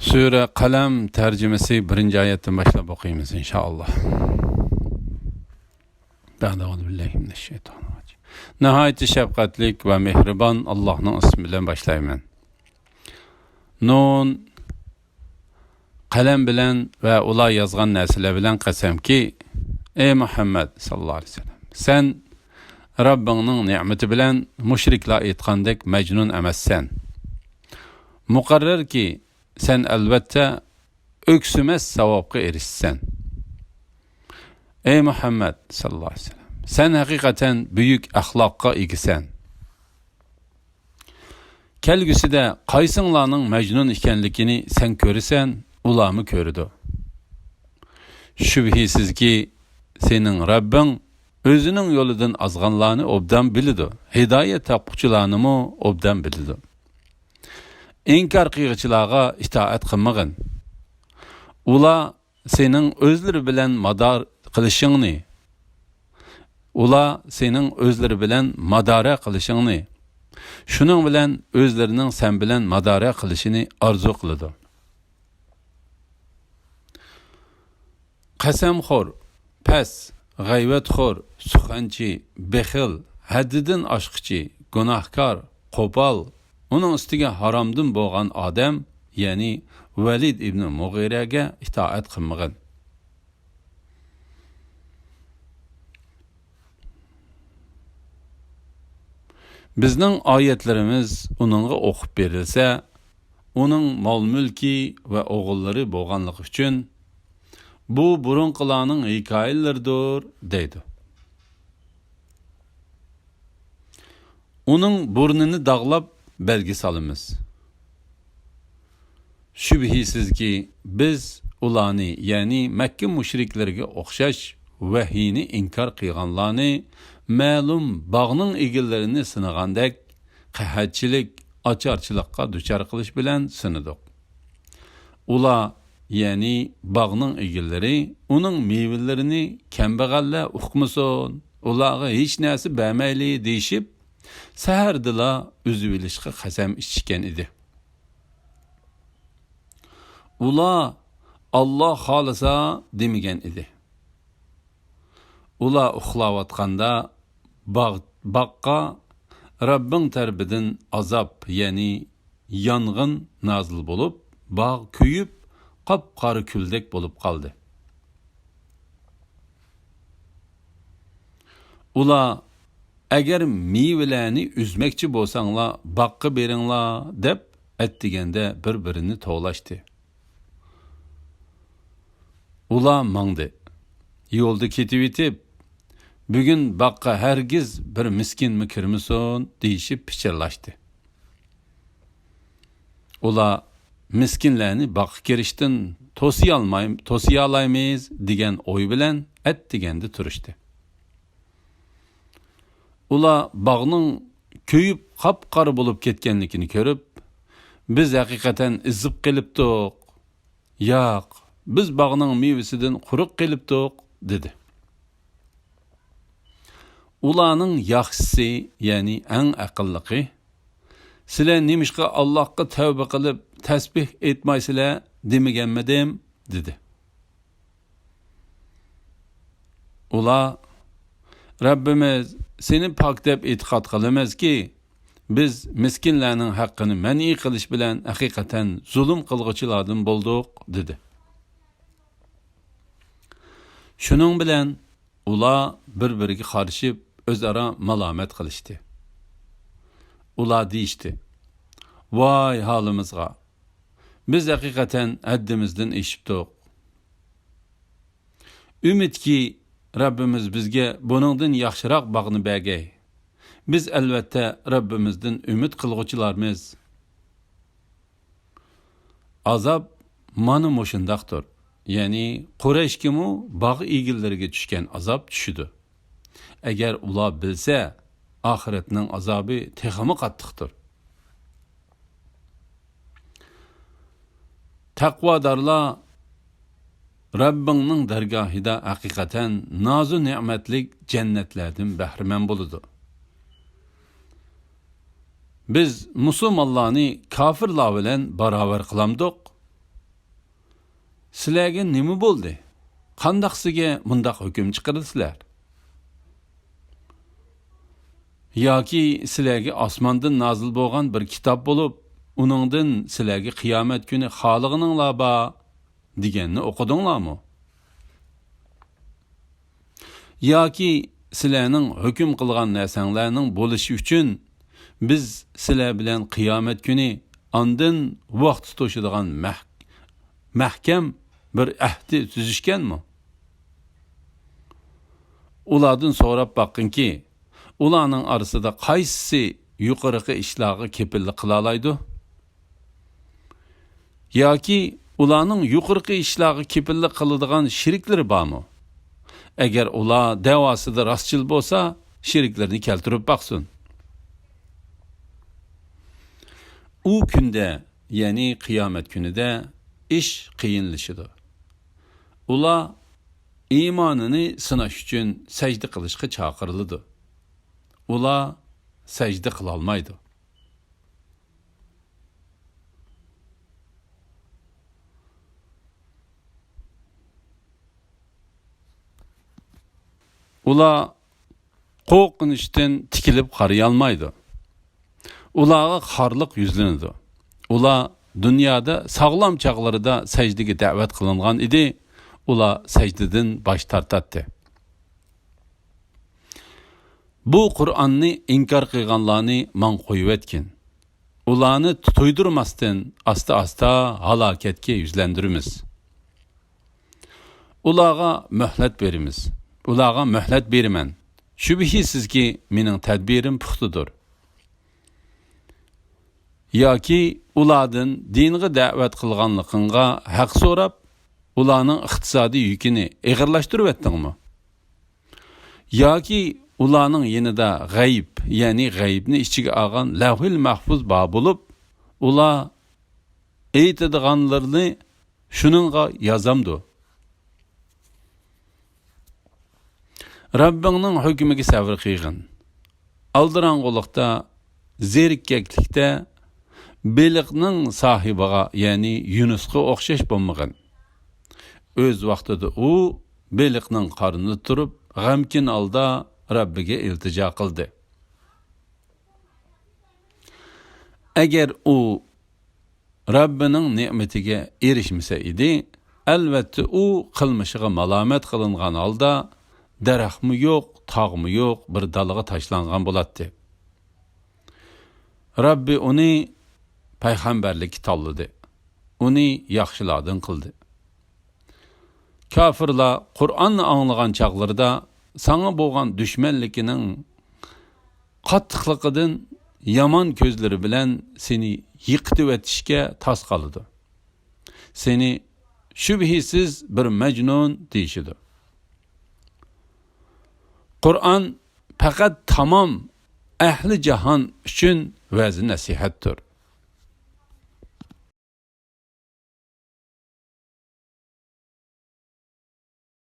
Sure Qalam tercümesi 1. ayetten başlap okuyumuz inşallah. Bismillahirrahmanirrahim. Nihayet şefkatlik ve mehriban Allah'ın ismiyle başlayman. Nun Qalam bilen ve ular yazgan narsalar bilen qasamki, ey Muhammed sallallahu aleyhi ve sellem, sen Rabbinin ni'meti bilen müşriklar aytgandek mecnun emassan. Muqarrar ki sen elbette öksümez savabga erişsen. Ey Muhammed sallallahu aleyhi ve sellem, sen hakikaten büyük ahlakka egisan. Kelgüsüde qaysınlarning mecnun ekanligini sen körüsen, ulamı körüdü. Şübhisiz ki senin Rabbin özünün yoludan azganlarını obdan bilidu. Hidayet tapquchilarni mu obdan bilidu. İnkar qilg'ichilarga itoat qilmag'in. Ular sening o'zlari bilan mador qilishingni, ular sening o'zlari bilan madora qilishingni, shuning bilan o'zlarining sen bilan madora qilishini orzu qiladi. Qasamxo'r, pas, g'ayvatxo'r, suxanchi, bexil, haddidan oshqichi, gunohkor, qo'pol, uning ustiga haromdan bo'lgan odam, ya'ni Valid ibn Mughiraga itoat qilmagan. Bizning oyatlarimiz uningga o'qib berilsa, uning mol-mulki va o'g'illari bo'lganligi uchun bu burunqilarning hikoyalaridir deydi. Uning burnini dog'lab belgi salimiz. Şübhisiz ki biz ularni, ya'ni Makka müşrikleriga o'xshash vahiyni inkar qilganlarni, ma'lum bog'ning egillarini sinagandek qahatchilik, ocharchilikqa duchor qilish bilan sinadik. Ular, ya'ni bog'ning egillari, uning mevalarini kambag'allar uqmasin, ularga hech narsa bermayli deyishib, sahardila uzvilishga qasam ichgan edi. Ular Allah xolisa demagan edi. Ular uxlayotganda baqqa Rabbing tarafidan azob, ya'ni yong'in nozil bo'lib, bog' kuyib, qop-qora kuldek bo'lib qoldi. Ular agar mevalarni üzmekçi bo'lsanglar, baqqa beringlar deb aytganda bir-birini to'lashdi. Ular mangdi. Yo'lda ketib etib, bugun baqqa hargiz bir miskinmi kirmisin deyishib pichirlashdi. Ular miskinlarni baqqa kirishdan to'siya olmaymiz degan o'y bilan aytganda turishdi. Ular bog'ning kuyib qop-qora bo'lib ketganligini ko'rib, biz haqiqatan izib qilibdik. Yo'q, biz bog'ning mevasidan quruq qilibdik dedi. Ularning yaxshisi, ya'ni eng aqllisi, sizlar nimishqa Allohga tavba qilib tasbih etmaysizlar demaganmidim dedi. Ular, Rabbimiz seni pak deb e'tiqod qilamizki, biz miskinlarning haqqini mani qilish bilan haqiqatan zulm qilg'uchilardan bo'ldik dedi. Shuning bilan ular bir-biriga qarshib o'zaro malomat qilishdi. Ular deyishdi: "Voy holimizga! Biz haqiqatan haddimizdan eshibdik. Umidki Rabbimiz bizga buningdan yaxshiroq bog'ni bergay. Biz albatta Rabbimizdan umid qilg'uchilarmiz." Azob mana mushundaqdir. Ya'ni Qurayshkimu bog' egillariga tushgan azob tushidi. Agar ular bilsa, oxiratning azobi texmi qattiqdir. Taqvodorlar Rabbingning dargohida haqiqatan nozu ne'matlik jannatlardan bahramand bo'ladi. Biz musulmonlarni kofirlar bilan barobar qilamdik. Sizlarga nima bo'ldi? Qandaq sizga mundaq hukm chiqarilsizlar? Yoki sizlarga osmondan nozil bo'lgan bir kitob bo'lib, uningdan sizlarga qiyomat kuni xoliqininglar bor deganni o'qidinglarmi? Yoki sizlarning hukm qilgan narsanglarning bo'lishi uchun biz sizlar bilan qiyomat kuni ondan vaqt tutishadigan mahkam bir ahdi tuzishganmi? Ulardan so'rab baqqinki, ularning orasida qaysisi yuqorqi ishlarga kepillik qila oladi? Yoki ularning yuqorqi ishlarga kepillik qiladigan sheriklari bormi? Agar ular davosida rostchil bo'lsa, sheriklarni keltirib baqsin. U kunda, ya'ni qiyomat kunida ish qiyinlashidir. Ular iymonini sinash uchun sajda qilishga chaqiriladi. Ular sajda qila olmaydi. Ular qo'rqinishdan tikilib qaraya olmaydi. Ularga xorliq yuzlanadi. Ular dunyoda sog'lom chaqlarida sajdaga da'vat qilingan edi. Ular sajdadan bosh tortadi. Bu Qur'onni inkor qilganlarni man qo'yib etkin. Ularni to'ydirmasdan asta-asta halokatga yuzlandiramiz. Ularga muhlat beramiz. Ularga muhlat beraman. Shubhisizki mening tadbirim puxtadir. Yoki ulardan dinga da'vat qilganligingga haq so'rab, ularning iqtisodiy yukini eg'irlashtirib etdingmi? Yoki ularning yanida g'ayb, ya'ni g'aybni ichiga olgan lavhul mahfuz bor bo'lib, ular aytadiganlarni shuningga yozamdi. Rabbingning hukmiga sabr qilgin. Aldirang'uliqda, zerikkaklikda beliqning sohibiga, ya'ni Yunusga o'xshash bo'lmagan. O'z vaqtida u beliqning qornida turib, g'amkin holda Rabbiga iltijo qildi. Agar u Rabbining ne'matiga erishmasa edi, albatta u qilmishiga malomat qilingan holda daraxtmi yo'q, tog'mi yo'q, bir dalaga tashlangan bo'ladi. Rabbi uni payg'ambarlikka tanladi. Uni yaxshilardan qildi. Kafirlar Qur'onni anglagan chaqlarida sana bo'lgan dushmanligining qattiqligidan yomon ko'zlari bilan seni yiqitib etishga tas qoladi. Seni shubhisiz bir majnun deyishidi. Qur'on faqat tamom ahli jahon uchun va'z nasihatdir.